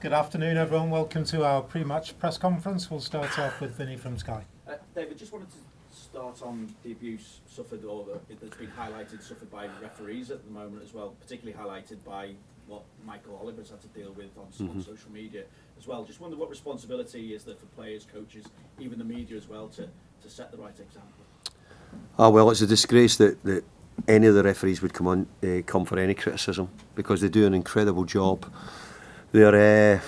Good afternoon, everyone. Welcome to our pre-match press conference. We'll start off with Vinny from Sky. David, just wanted to start on the abuse suffered or that's been suffered by referees at the moment as well, particularly highlighted by what Michael Oliver's had to deal with on social media as well. Just wonder what responsibility is there for players, coaches, even the media as well, to set the right example? Well, it's a disgrace that any of the referees would come for any criticism, because they do an incredible job. I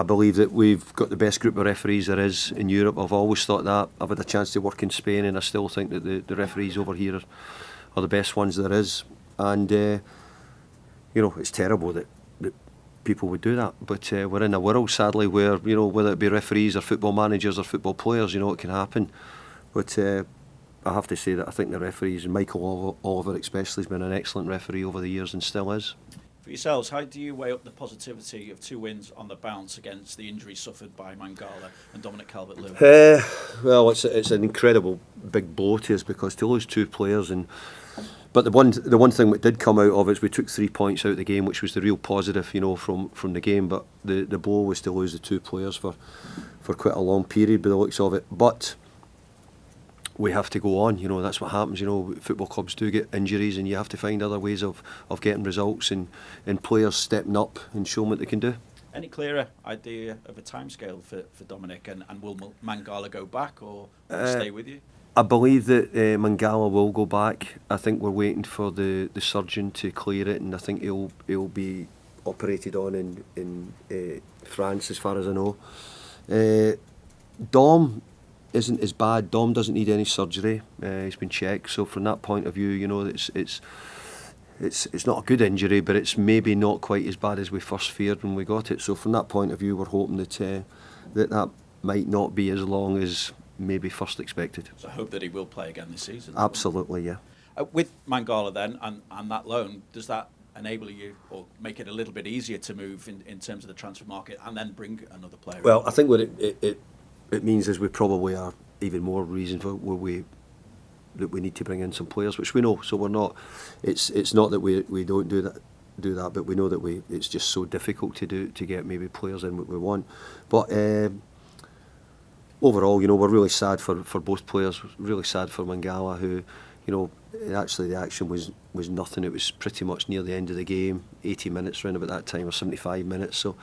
believe that we've got the best group of referees there is in Europe. I've always thought that. I've had a chance to work in Spain, and I still think that the referees over here are the best ones there is. And it's terrible that people would do that. But we're in a world, sadly, where whether it be referees or football managers or football players, it can happen. But I have to say that I think the referees, and Michael Oliver especially, has been an excellent referee over the years and still is. For yourselves, how do you weigh up the positivity of 2 wins on the bounce against the injuries suffered by Mangala and Dominic Calvert-Lewin? Well, it's an incredible big blow to us, because to lose 2 players, but the one thing that did come out of it is we took 3 points out of the game, which was the real positive, from the game. But the blow was to lose the 2 players for quite a long period by the looks of it. But we have to go on, that's what happens. Football clubs do get injuries, and you have to find other ways of getting results and players stepping up and showing what they can do. Any clearer idea of a timescale for Dominic, and will Mangala go back or stay with you? I believe that Mangala will go back. I think we're waiting for the surgeon to clear it, and I think he'll be operated on in France, as far as I know. Dom isn't as bad. Dom doesn't need any surgery. He's been checked, so from that point of view, it's not a good injury, but it's maybe not quite as bad as we first feared when we got it. So from that point of view, we're hoping that might not be as long as maybe first expected. So I hope that he will play again this season. Absolutely, yeah. With Mangala then, and that loan, does that enable you or make it a little bit easier to move in terms of the transfer market and then bring another player? Well, I think what it means is we probably are even more reason for that we need to bring in some players, which we know. So we're not. It's not that we don't do that, but we know that it's just so difficult to get maybe players in what we want. But overall, we're really sad for both players. Really sad for Mangala, who, actually the action was nothing. It was pretty much near the end of the game, 80 minutes around about that time, or 75 minutes. So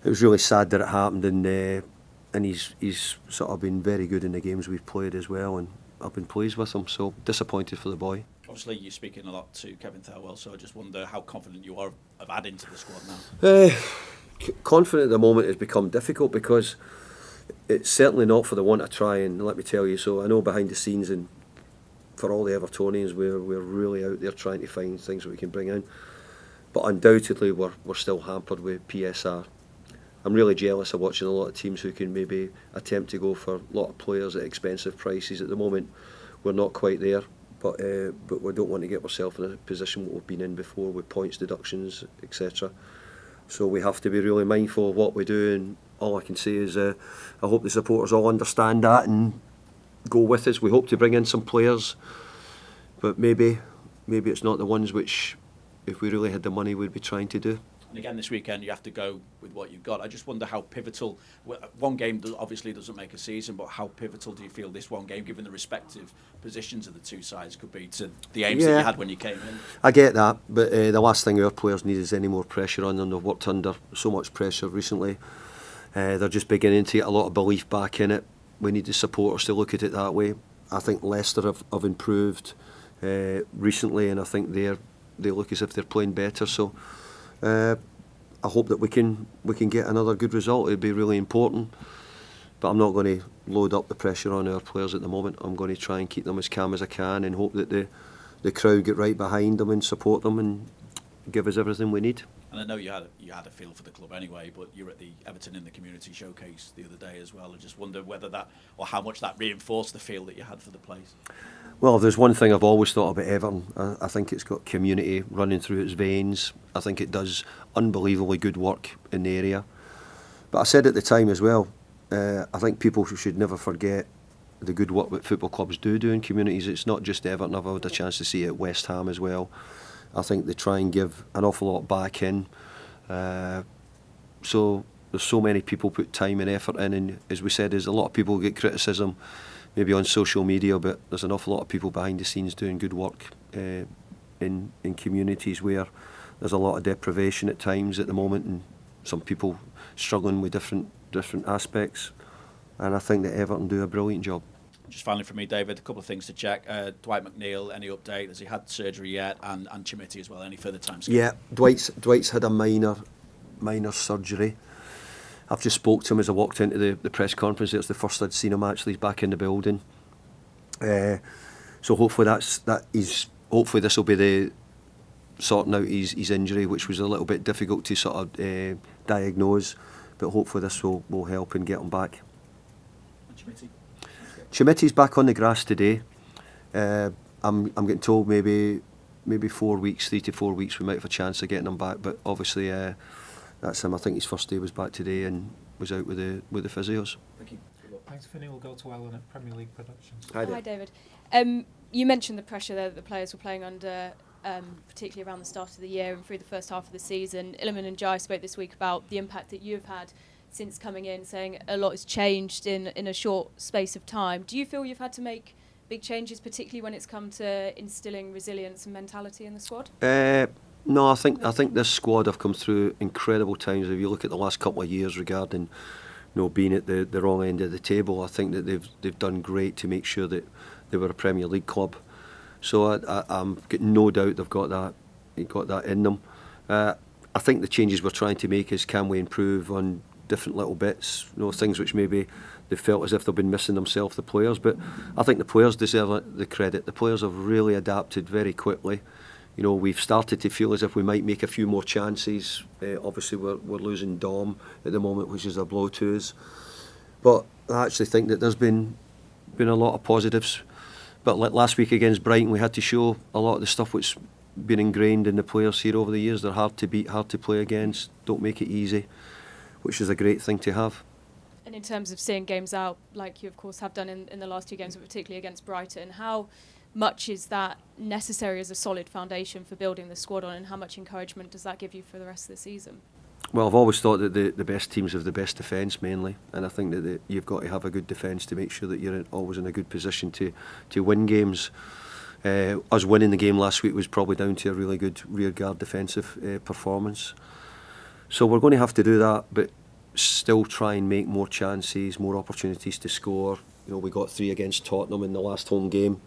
it was really sad that it happened, and he's sort of been very good in the games we've played as well, and I've been pleased with him, so disappointed for the boy. Obviously you're speaking a lot to Kevin Thirlwell, so I just wonder how confident you are of adding to the squad now. Confident at the moment has become difficult, because it's certainly not for the want of trying, let me tell you. So I know behind the scenes, and for all the Evertonians, we're really out there trying to find things that we can bring in, but undoubtedly we're still hampered with PSR. I'm really jealous of watching a lot of teams who can maybe attempt to go for a lot of players at expensive prices. At the moment, we're not quite there, but we don't want to get ourselves in a position what we've been in before with points deductions, etc. So we have to be really mindful of what we do, and all I can say is I hope the supporters all understand that and go with us. We hope to bring in some players, but maybe it's not the ones which, if we really had the money, we'd be trying to do. And again, this weekend you have to go with what you've got. I just wonder how pivotal, one game obviously doesn't make a season, but how pivotal do you feel this one game, given the respective positions of the two sides, could be to the aims that you had when you came in? I get that, but the last thing our players need is any more pressure on them. They've worked under so much pressure recently. They're just beginning to get a lot of belief back in it. We need the supporters to look at it that way. I think Leicester have improved recently, and I think they look as if they're playing better. So I hope that we can get another good result. It'd be really important, but I'm not going to load up the pressure on our players at the moment. I'm going to try and keep them as calm as I can, and hope that the crowd get right behind them and support them and give us everything we need. And I know you had a feel for the club anyway, but you were at the Everton in the Community Showcase the other day as well. I just wonder whether that, or how much that reinforced the feel that you had for the place. Well, if there's one thing I've always thought about Everton, I think it's got community running through its veins. I think it does unbelievably good work in the area. But I said at the time as well, I think people should never forget the good work that football clubs do in communities. It's not just Everton. I've had a chance to see it at West Ham as well. I think they try and give an awful lot back in. So there's so many people put time and effort in, and as we said, there's a lot of people get criticism maybe on social media, but there's an awful lot of people behind the scenes doing good work in communities where there's a lot of deprivation at times at the moment, and some people struggling with different aspects. And I think that Everton do a brilliant job. Just finally from me, David, a couple of things to check. Dwight McNeil, any update? Has he had surgery yet? And Chimity as well, any further time scale? Yeah, Dwight's had a minor surgery. I've just spoke to him as I walked into the press conference. It's the first I'd seen him actually. He's back in the building. So hopefully hopefully this will be the sorting out his injury, which was a little bit difficult to sort of diagnose. But hopefully this will help and get him back. And Chimity? Chimity's back on the grass today. I'm getting told maybe 4 weeks, 3 to 4 weeks, we might have a chance of getting him back. But obviously that's him. I think his first day was back today and was out with the physios. Thank you. Thanks, Vinny. We'll go to Ellen at Premier League Productions. Hi, David. You mentioned the pressure that the players were playing under, particularly around the start of the year and through the first half of the season. Illiman and Jai spoke this week about the impact that you've had since coming in, saying a lot has changed in a short space of time. Do you feel you've had to make big changes, particularly when it's come to instilling resilience and mentality in the squad? No, I think this squad have come through incredible times. If you look at the last couple of years regarding being at the wrong end of the table, I think that they've done great to make sure that they were a Premier League club. So I'm getting no doubt they've got that in them. I think the changes we're trying to make is, can we improve on different little bits, things which maybe they felt as if they've been missing themselves, the players. But I think the players deserve the credit. The players have really adapted very quickly. We've started to feel as if we might make a few more chances. Obviously, we're losing Dom at the moment, which is a blow to us. But I actually think that there's been a lot of positives. But like last week against Brighton, we had to show a lot of the stuff which been ingrained in the players here over the years. They're hard to beat, hard to play against, don't make it easy, which is a great thing to have. And in terms of seeing games out, like you of course have done in the last 2 games, but particularly against Brighton, how much is that necessary as a solid foundation for building the squad on, and how much encouragement does that give you for the rest of the season? Well, I've always thought that the best teams have the best defence mainly, and I think that you've got to have a good defence to make sure that you're always in a good position to win games. Us winning the game last week was probably down to a really good rearguard defensive performance. So we're going to have to do that, but still try and make more chances, more opportunities to score. We got 3 against Tottenham in the last home game.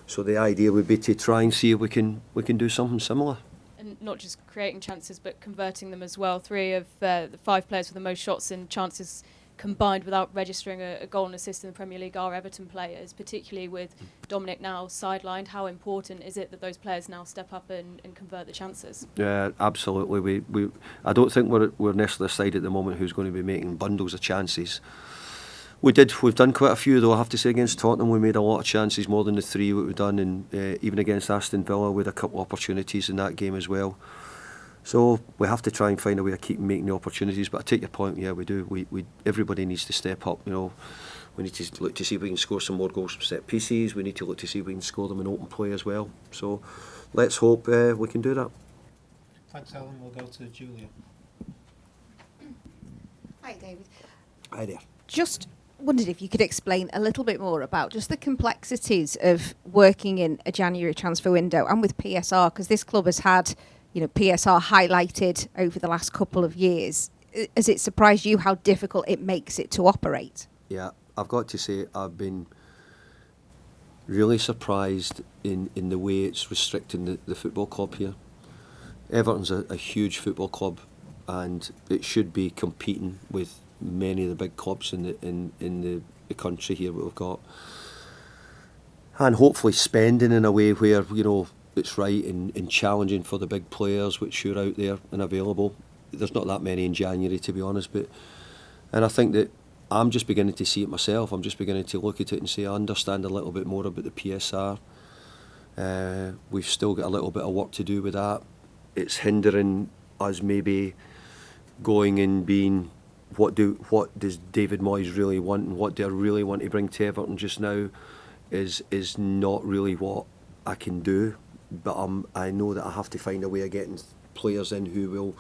So the idea would be to try and see if we can do something similar. And not just creating chances, but converting them as well. 3 of the 5 players with the most shots and chances combined without registering a goal and assist in the Premier League are Everton players, particularly with Dominic now sidelined. How important is it that those players now step up and convert the chances? Yeah, absolutely. I don't think we're necessarily a side at the moment who's going to be making bundles of chances. We've done quite a few though, I have to say. Against Tottenham we made a lot of chances, more than the 3 that we've done, and even against Aston Villa we had a couple of opportunities in that game as well. So we have to try and find a way of keeping making the opportunities. But I take your point, yeah, we do. We everybody needs to step up. We need to look to see if we can score some more goals from set pieces. We need to look to see if we can score them in open play as well. So let's hope we can do that. Thanks, Ellen. We'll go to Julia. Hi, David. Hi there. Just wondered if you could explain a little bit more about just the complexities of working in a January transfer window and with PSR, because this club has had PSR highlighted over the last couple of years. Has it surprised you how difficult it makes it to operate? Yeah, I've got to say I've been really surprised in the way it's restricting the football club here. Everton's a huge football club, and it should be competing with many of the big clubs in the country here that we've got, and hopefully spending in a way where it's right and challenging for the big players which are out there and available. There's not that many in January, to be honest, and I think that I'm just beginning to see it myself. I'm just beginning to look at it and say I understand a little bit more about the PSR. We've still got a little bit of work to do with that. It's hindering us maybe going and being what does David Moyes really want, and what do I really want to bring to Everton just now is not really what I can do. But I know that I have to find a way of getting players in who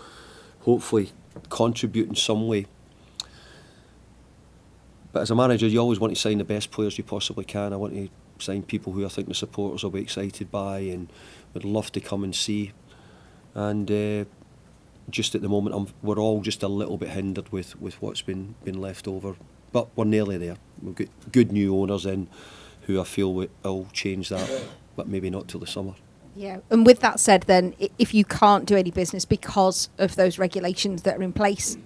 hopefully contribute in some way. But as a manager, you always want to sign the best players you possibly can. I want to sign people who I think the supporters will be excited by and would love to come and see. And just at the moment, we're all just a little bit hindered with what's been left over. But we're nearly there. We've got good new owners in who I feel will change that, but maybe not till the summer. Yeah, and with that said then, if you can't do any business because of those regulations that are in place,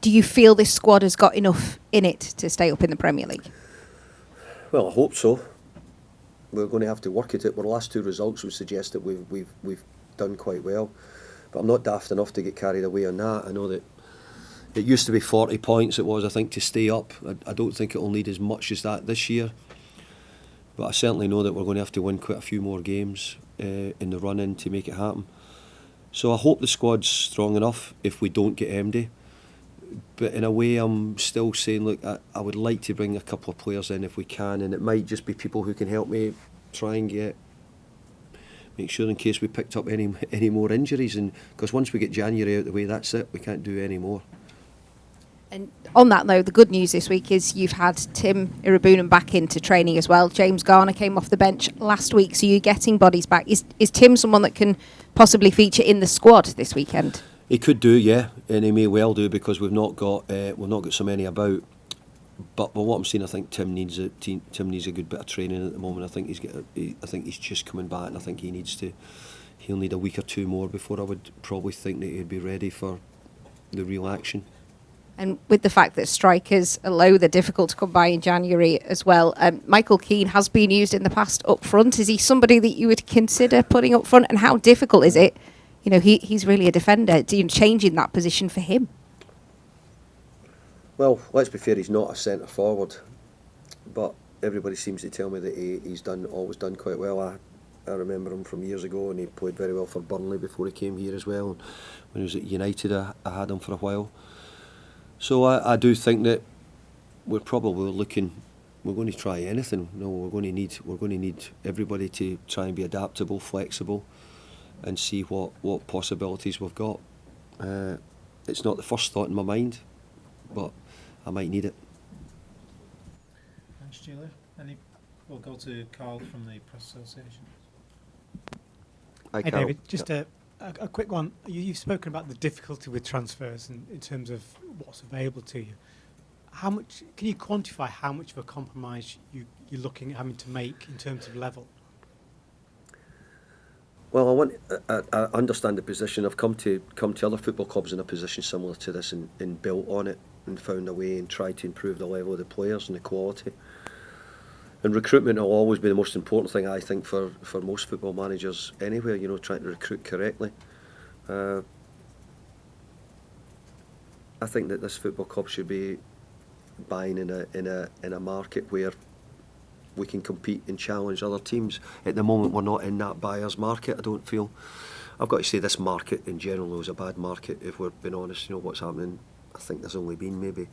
do you feel this squad has got enough in it to stay up in the Premier League? Well, I hope so. We're going to have to work at it. Well, the last two results would suggest that we've done quite well. But I'm not daft enough to get carried away on that. I know that it used to be 40 points, it was, I think, to stay up. I don't think it'll need as much as that this year. But I certainly know that we're going to have to win quite a few more games in the run-in to make it happen. So I hope the squad's strong enough if we don't get MD. But in a way, I'm still saying, look, I would like to bring a couple of players in if we can, and it might just be people who can help me try and make sure in case we picked up any more injuries. And because once we get January out the way, that's it. We can't do any more. And on that note, the good news this week is you've had Tim Irabunan back into training as well. James Garner came off the bench last week, so you're getting bodies back. Is Tim someone that can possibly feature in the squad this weekend? He could do, yeah, and he may well do because we've not got so many about. But what I'm saying, I think Tim needs a good bit of training at the moment. I think he's just coming back, and I think he'll need a week or two more before I would probably think that he'd be ready for the real action. And with the fact that strikers are low, they're difficult to come by in January as well. Michael Keane has been used in the past up front. Is he somebody that you would consider putting up front? And how difficult is it? You know, he's really a defender. Changing that position for him? Well, let's be fair, he's not a centre forward, but everybody seems to tell me that he's always done quite well. I remember him from years ago, and he played very well for Burnley before he came here as well. And when he was at United, I had him for a while. So I do think that we're probably we're going to try anything. No, we're going to need everybody to try and be adaptable, flexible, and see what possibilities we've got. It's not the first thought in my mind, but I might need it. Thanks, Julia. We'll go to Carl from the Press Association. Hi, Hey, Carol. David, just a quick one. You've spoken about the difficulty with transfers in terms of what's available to you. How much can you quantify how much of a compromise you're looking at having to make in terms of level? Well, I understand the position. I've come to other football clubs in a position similar to this and built on it and found a way and tried to improve the level of the players and the quality. And recruitment will always be the most important thing, I think, for most football managers anywhere, trying to recruit correctly. I think that this football club should be buying in a market where we can compete and challenge other teams. At the moment, we're not in that buyer's market, I don't feel. I've got to say this market in general is a bad market, if we're being honest. What's happening, I think there's only been maybe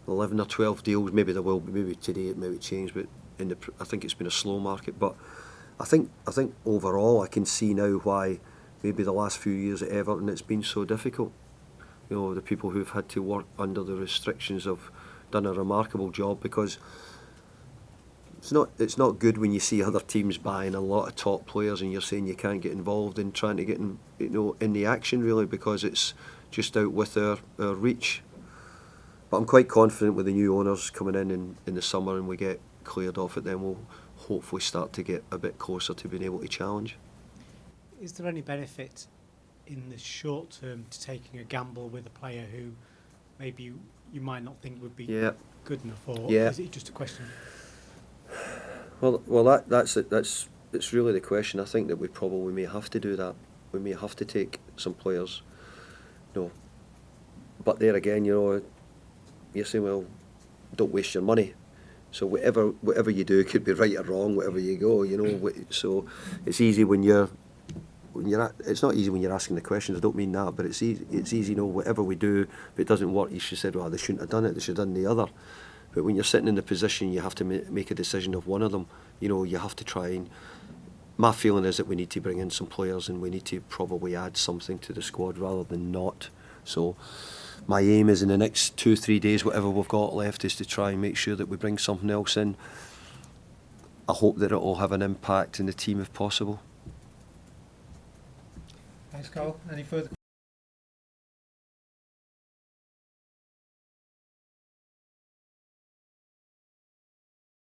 11 or 12 deals. Maybe there will be, maybe today it may change, but I think it's been a slow market. But I think overall I can see now why maybe the last few years at Everton it's been so difficult. The people who've had to work under the restrictions have done a remarkable job, because it's not good when you see other teams buying a lot of top players and you're saying you can't get involved in trying to get in the action, really, because it's just out with our reach. But I'm quite confident with the new owners coming in the summer and we get cleared off it, then we'll hopefully start to get a bit closer to being able to challenge. Is there any benefit in the short term to taking a gamble with a player who maybe you might not think would be good enough, or is it just a question? Well, that's it. It's really the question. I think that we probably may have to do that. We may have to take some players. But there again, you're saying, well, don't waste your money. So whatever you do could be right or wrong. Whatever you go, So it's easy it's not easy when you're asking the questions. I don't mean that, but it's easy. Whatever we do, if it doesn't work, you should say, well, they shouldn't have done it. They should have done the other. But when you're sitting in the position, you have to make a decision of one of them. You have to try and. My feeling is that we need to bring in some players and we need to probably add something to the squad rather than not. So my aim is in the next 2-3 days, whatever we've got left, is to try and make sure that we bring something else in. I hope that it will have an impact in the team if possible. Thanks, Carl. Any further